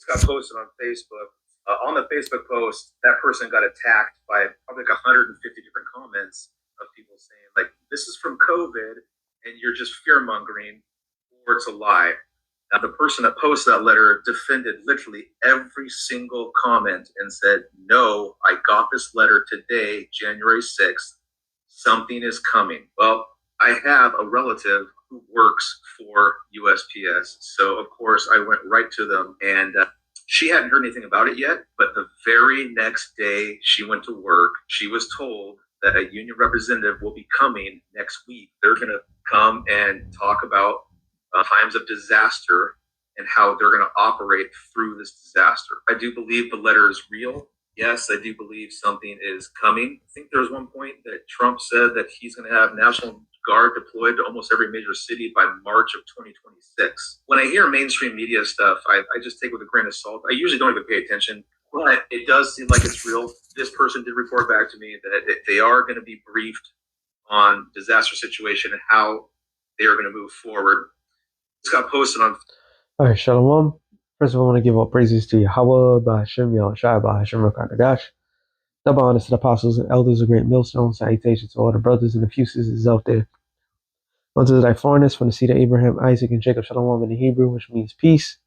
got posted on Facebook. On the Facebook post, that person got attacked by probably like 150 different comments of people saying like, "This is from COVID, and you're just fear mongering, or it's a lie." Now, the person that posted that letter defended literally every single comment and said, "No, I got this letter today, January 6th. Something is coming." Well, I have a relative who works for USPS. So, of course, I went right to them, and she hadn't heard anything about it yet. But the very next day she went to work, she was told that a union representative will be coming next week. They're going to come and talk about times of disaster and how they're going to operate through this disaster. I do believe the letter is real. Yes, I do believe something is coming. I think there was one point that Trump said that he's going to have National Guard deployed to almost every major city by March of 2026. When I hear mainstream media stuff, I just take it with a grain of salt. I usually don't even pay attention, but it does seem like it's real. This person did report back to me that they are going to be briefed on disaster situation and how they are going to move forward. It's got posted on. All right, Shalom. First of all, I want to give all praises to Yahweh, Bahashem, Yahushua, Bahashem, Rakakadash. Double honors to the apostles and elders of Great Millstone. Salutations to all the brothers and the few sisters out there. Unto thy foreigners from the seed of Abraham, Isaac, and Jacob, Shalom in the Hebrew, which means peace.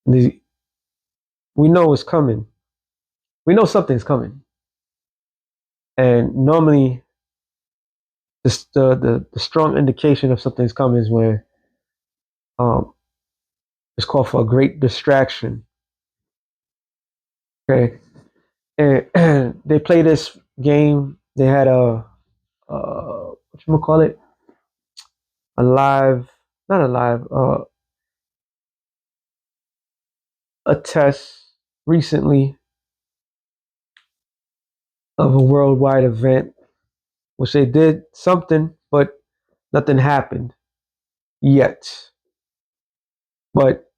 We know it's coming. We know something's coming. And normally, the strong indication of something's coming is when it's called for a great distraction. Okay. And they play this game. They had what you call it, a live, not a live, a test recently of a worldwide event, which they did something, but nothing happened yet. But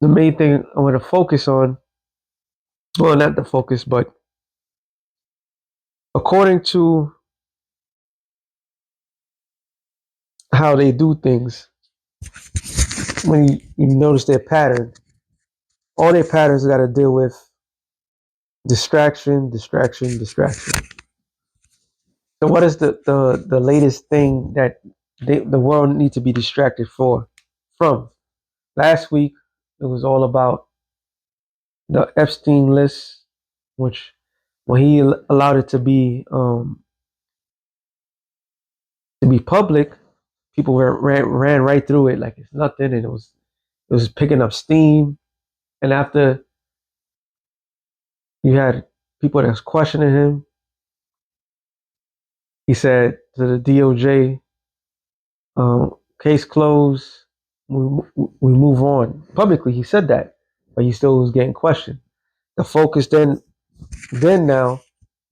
the main thing I want to focus on, well, not the focus, but according to how they do things, when you notice their pattern, all their patterns got to deal with distraction, distraction, distraction. So what is the latest thing that the world needs to be distracted from? Last week it was all about the Epstein list, which when he allowed it to be public, people ran right through it like it's nothing, and it was picking up steam. And after you had people that was questioning him, he said to the DOJ, case closed. We move on. Publicly, he said that, but he still was getting questioned. The focus then now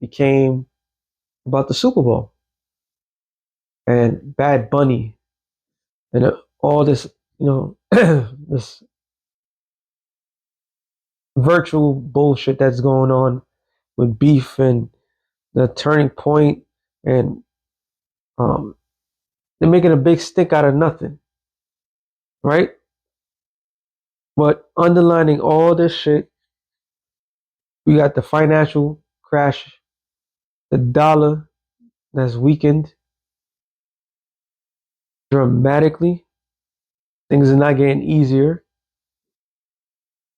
became about the Super Bowl and Bad Bunny and all this, this virtual bullshit that's going on with beef and the turning point, and um, they're making a big stick out of nothing, right? But underlining all this shit, we got the financial crash, the dollar that's weakened dramatically. Things are not getting easier.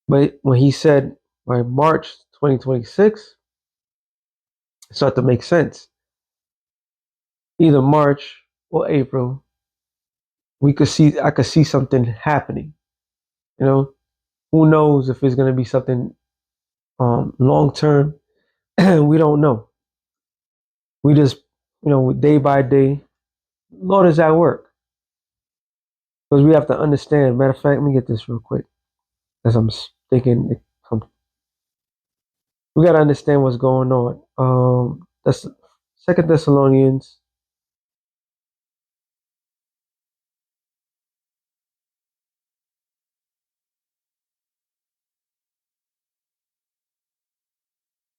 But when he said by March 2026, it started to make sense. Either March or April, I could see something happening. You know, who knows if it's gonna be something long term? We don't know. We just, day by day, Lord is at work. Because we have to understand. Matter of fact, let me get this real quick, as I'm thinking. We got to understand what's going on. That's Second Thessalonians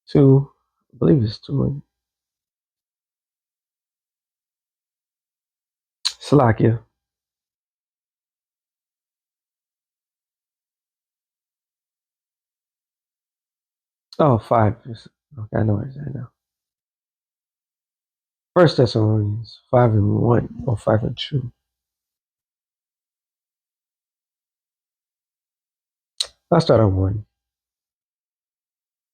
2, I believe it's 2. Salakia. Oh, five. Okay, I know what it's saying now. First Thessalonians 5:1 or 5:2. I'll start on one.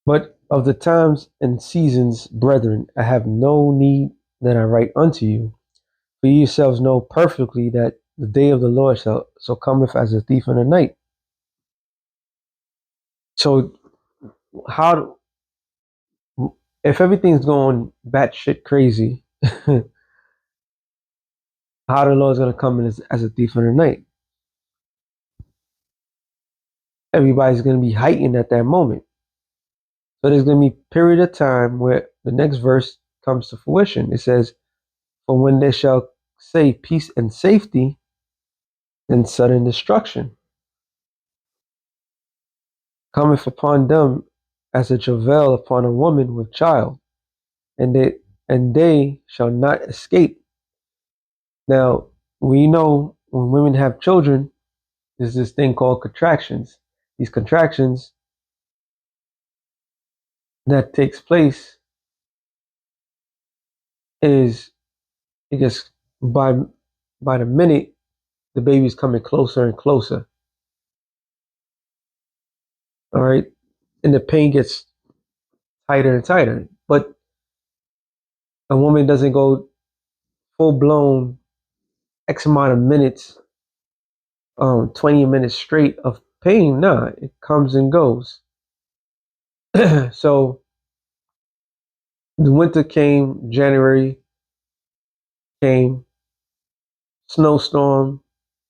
But of the times and seasons, brethren, I have no need that I write unto you. For ye yourselves know perfectly that the day of the Lord so cometh as a thief in the night. So how if everything's going batshit crazy, how the Lord's gonna come in as a thief in the night? Everybody's gonna be heightened at that moment. So there's gonna be a period of time where the next verse comes to fruition. It says, "For when they shall say peace and safety, then sudden destruction cometh upon them as a travail upon a woman with child, and they shall not escape." Now we know when women have children, there's this thing called contractions. These contractions that takes place is it gets by the minute the baby's coming closer and closer. All right, and the pain gets tighter and tighter. But a woman doesn't go full blown X amount of minutes, 20 minutes straight of pain. Nah, it comes and goes. So the winter came, January came, snowstorm,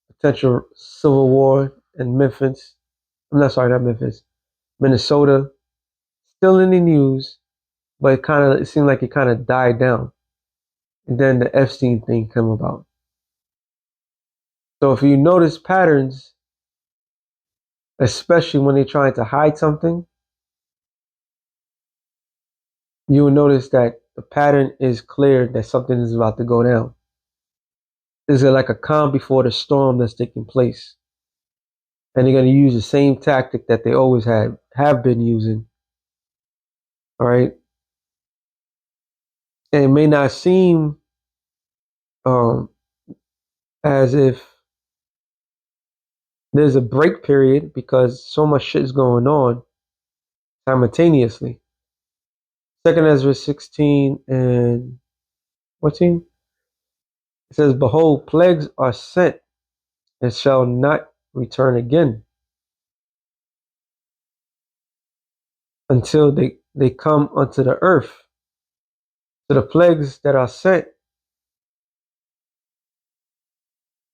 potential civil war in Memphis. I'm not sorry, not Memphis, Minnesota. Still in the news, but it seemed like it kind of died down. And then the Epstein thing came about. So if you notice patterns, especially when they're trying to hide something, you will notice that the pattern is clear that something is about to go down. Is it like a calm before the storm that's taking place? And they're going to use the same tactic that they always have been using. All right. And it may not seem um, as if there's a break period because so much shit is going on simultaneously. Second Ezra 16 and 14. It says, "Behold, plagues are sent and shall not return again until they come unto the earth." So the plagues that are sent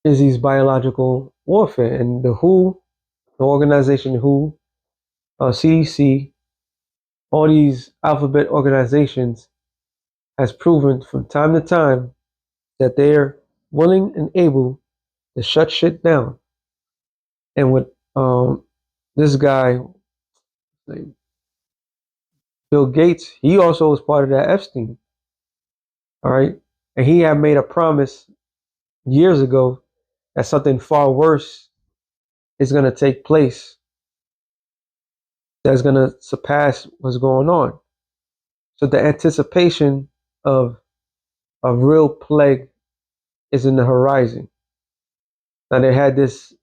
is these biological warfare. And the organization WHO, CDC, all these alphabet organizations has proven from time to time that they're willing and able to shut shit down. And with this guy, like Bill Gates, he also was part of that Epstein. All right. And he had made a promise years ago that something far worse is going to take place that's going to surpass what's going on. So the anticipation of a real plague is in the horizon. Now they had this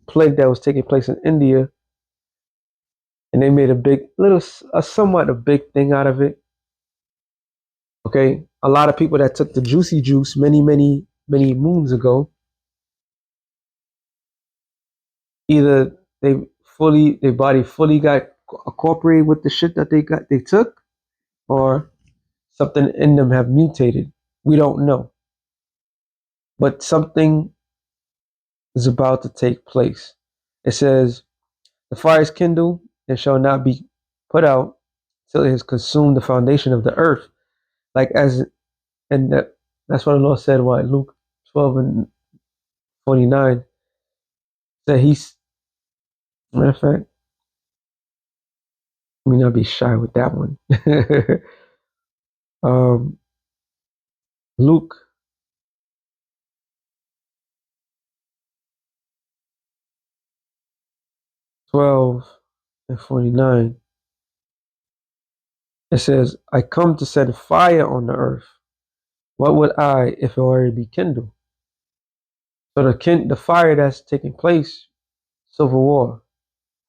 plague that was taking place in India, and they made somewhat a big thing out of it. Okay, a lot of people that took the juicy juice many moons ago, either their body fully got incorporated with the shit that they took, or something in them have mutated. We don't know, but something is about to take place. It says, "The fire is kindled and shall not be put out till it has consumed the foundation of the earth." Like that's what the Lord said. What Luke 12:49 said. Matter of fact, let me not be shy with that one. um, Luke 12:49. It says, I come to set fire on the earth. What would I if it already be kindled? So the fire that's taking place, civil war,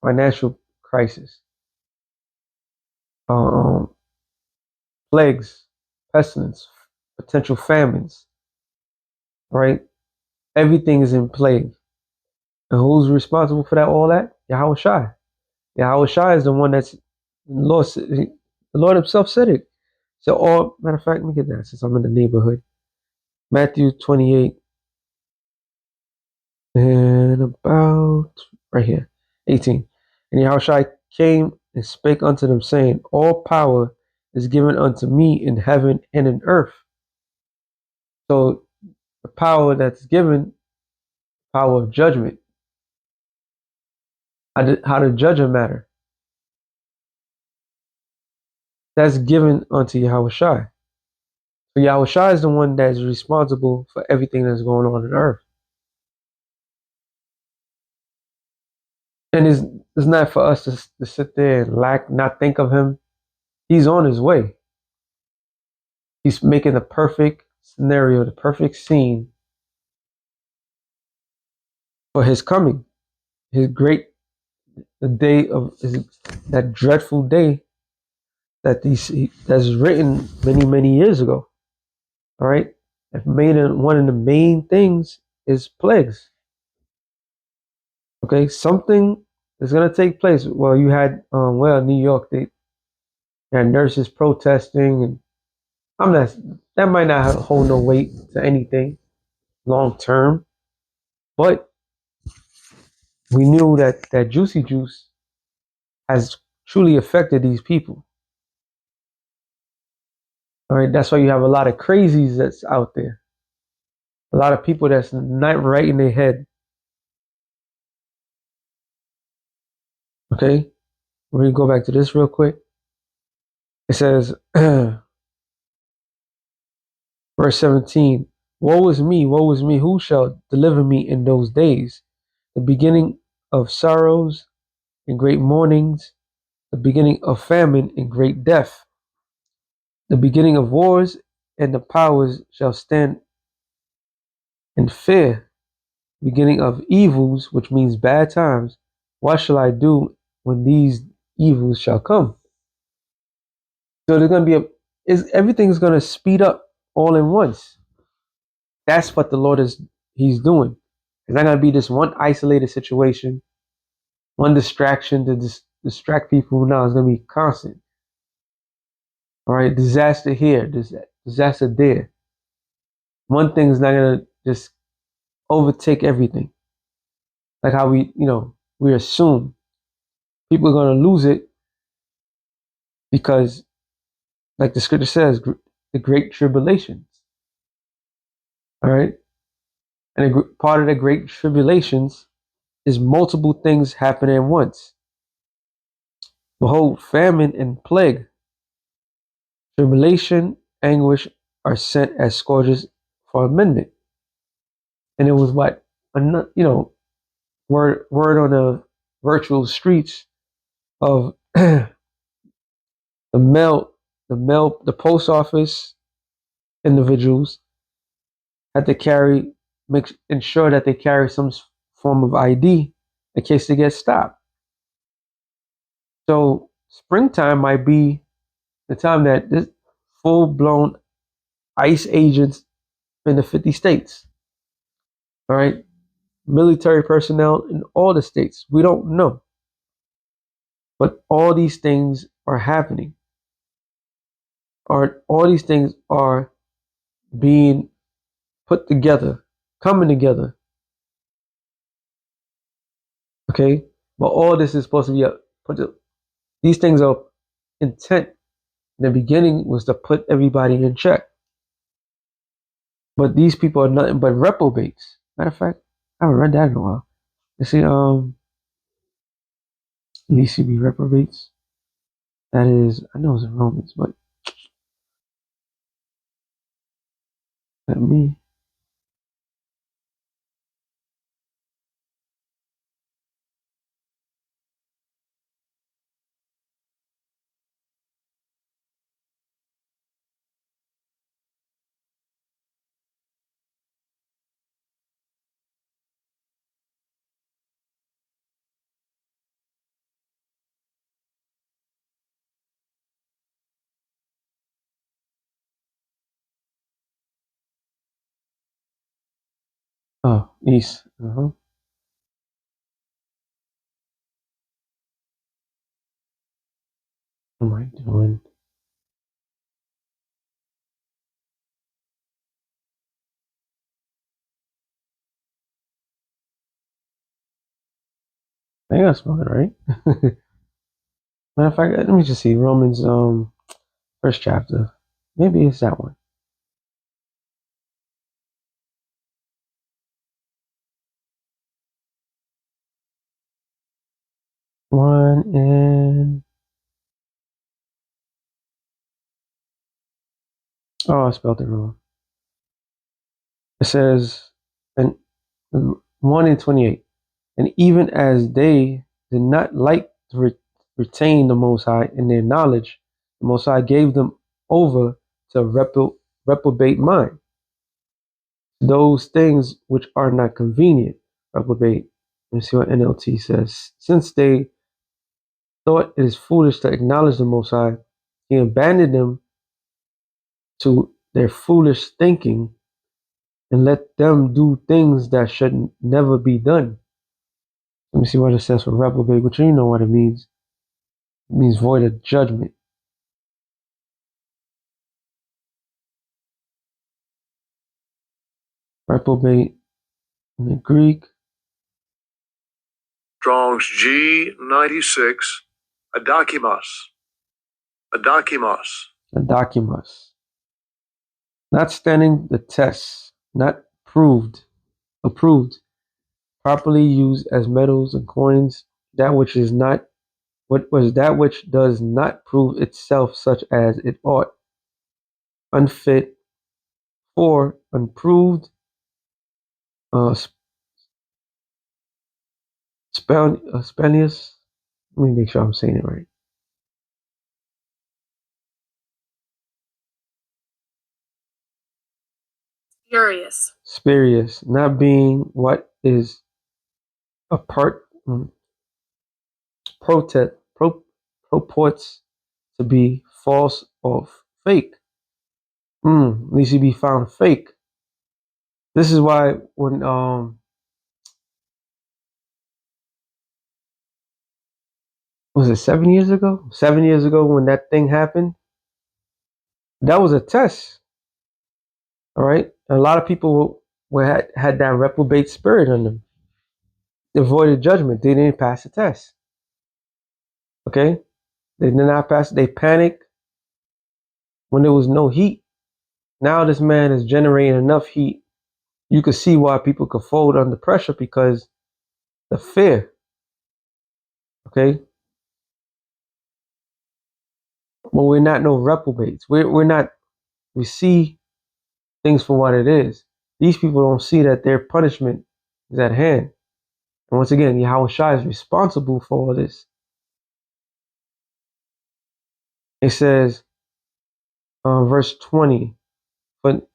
financial crisis, um, plagues, pestilence, potential famines, right? Everything is in plague. And who's responsible for that? All that? Yahweh Shai. Yahweh Shai is the one that's the Lord Himself said it. So, all matter of fact, let me get that since I'm in the neighborhood. Matthew 28 and about right here, 18. And Yahushua came and spake unto them, saying, all power is given unto me in heaven and in earth. So the power that's given, power of judgment. How to judge a matter, that's given unto Yahushua. So Yahushua is the one that is responsible for everything that's going on earth. And it's not for us to sit there and not think of him. He's on his way. He's making the perfect scenario, the perfect scene for his coming. His great, the day of that dreadful day that's written many, many years ago. All right. One of the main things is plagues. Okay. Something is going to take place. Well, you had, New York, they had nurses protesting, and I'm not, that might not hold no weight to anything long term, but we knew that juicy juice has truly affected these people. All right, that's why you have a lot of crazies that's out there, a lot of people that's not right in their head. Okay, we're gonna go back to this real quick. It says, verse 17, woe is me, who shall deliver me in those days? The beginning of sorrows and great mournings, the beginning of famine and great death, the beginning of wars, and the powers shall stand in fear, beginning of evils, which means bad times. What shall I do when these evils shall come? So there's going to be everything's going to speed up all in once. That's what the Lord He's doing. It's not going to be this one isolated situation, one distraction to distract people. Now it's going to be constant. All right, disaster here, disaster there. One thing is not going to just overtake everything. Like how we assume people are going to lose it because, like the scripture says, the great tribulations. All right. And part of the great tribulations is multiple things happening at once. Behold, famine and plague, tribulation, anguish are sent as scourges for amendment. And it was what, word on the virtual streets of the post office individuals had to ensure that they carry some form of ID in case they get stopped. So springtime might be the time that this full blown ICE agents in the 50 states, all right, military personnel in all the states. We don't know, but all these things are happening. All these things are being put together, coming together. Okay, but all this is supposed to be these things are intent in the beginning was to put everybody in check. But these people are nothing but reprobates. Matter of fact, I haven't read that in a while. You see, at least you be reprobates. That is, I know it's in Romans, but let me. Oh, east. Uh-huh. What am I doing? I think I spelled it right. Matter of fact, let me just see. Romans first chapter. Maybe it's that one. One and oh, I spelled it wrong. It says and 1:28. And even as they did not like to retain the Most High in their knowledge, the Most High gave them over to reprobate mind. Those things which are not convenient, reprobate. Let me see what NLT says. Since they thought it is foolish to acknowledge the Most High, He abandoned them to their foolish thinking and let them do things that should never be done. Let me see what it says for reprobate, but you know what it means. It means void of judgment. Reprobate in the Greek. Strong's G96, adokimos. Adokimos. Adakimas. Not standing the test, not approved, properly used as metals and coins, that which is not what was that which does not prove itself such as it ought, unfit for unproved, spanius. Let me make sure I'm saying it right. Spurious, not being what is a part purports to be false or fake. At least you be found fake. This is why when was it 7 years ago? 7 years ago when that thing happened, that was a test. All right, a lot of people had that reprobate spirit in them. They avoided judgment. They didn't pass the test. Okay, they did not pass. They panicked when there was no heat. Now this man is generating enough heat. You could see why people could fold under pressure because the fear. Okay, well, we're not no reprobates. We're not. We see things for what it is. These people don't see that their punishment is at hand. And once again, Yahweh Shai is responsible for all this. It says, verse 20, but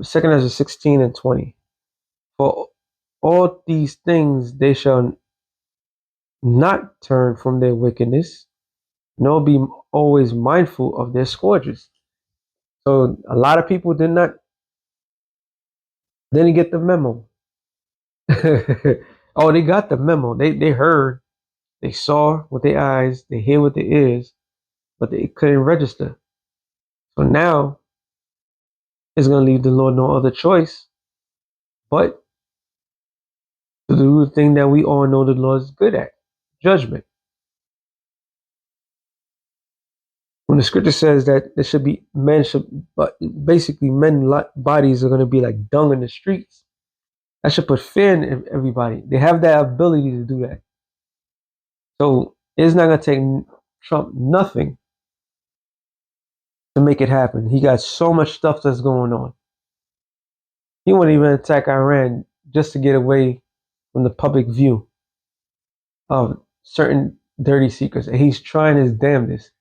second Ezra 16 and 20. For all these things they shall not turn from their wickedness, nor be always mindful of their scourges. So a lot of people didn't get the memo. Oh, they got the memo. They heard, they saw with their eyes, they hear with their ears, but they couldn't register. So now it's gonna leave the Lord no other choice but to do the thing that we all know the Lord is good at, judgment. When the scripture says that there should be but basically men bodies are gonna be like dung in the streets. That should put fear in everybody. They have that ability to do that. So it's not gonna take Trump nothing to make it happen. He got so much stuff that's going on. He won't even attack Iran just to get away from the public view of certain dirty secrets. And he's trying his damnedest.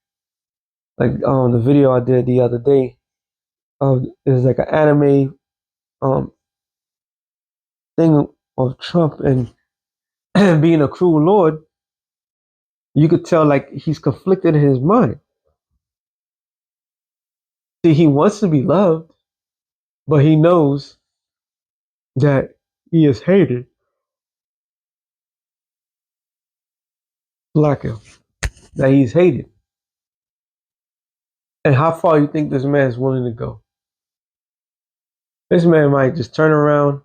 Like the video I did the other day, is like an anime thing of Trump and being a cruel lord. You could tell like he's conflicted in his mind. See, he wants to be loved, but he knows that he is hated. Blackout. That he's hated. And how far you think this man is willing to go? This man might just turn around.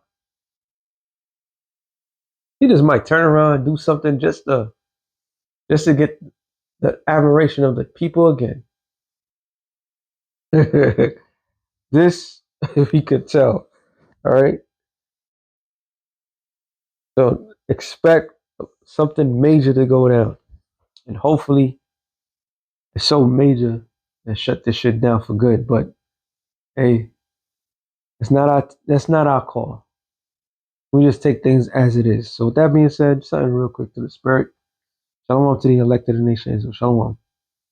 He just might turn around and do something just to get the admiration of the people again. This, if he could tell, all right. So expect something major to go down, and hopefully it's so major that shut this shit down for good. But hey, that's not our call. We just take things as it is. So with that being said, something real quick to the spirit. Shalom to the elected of the nations. Shalom.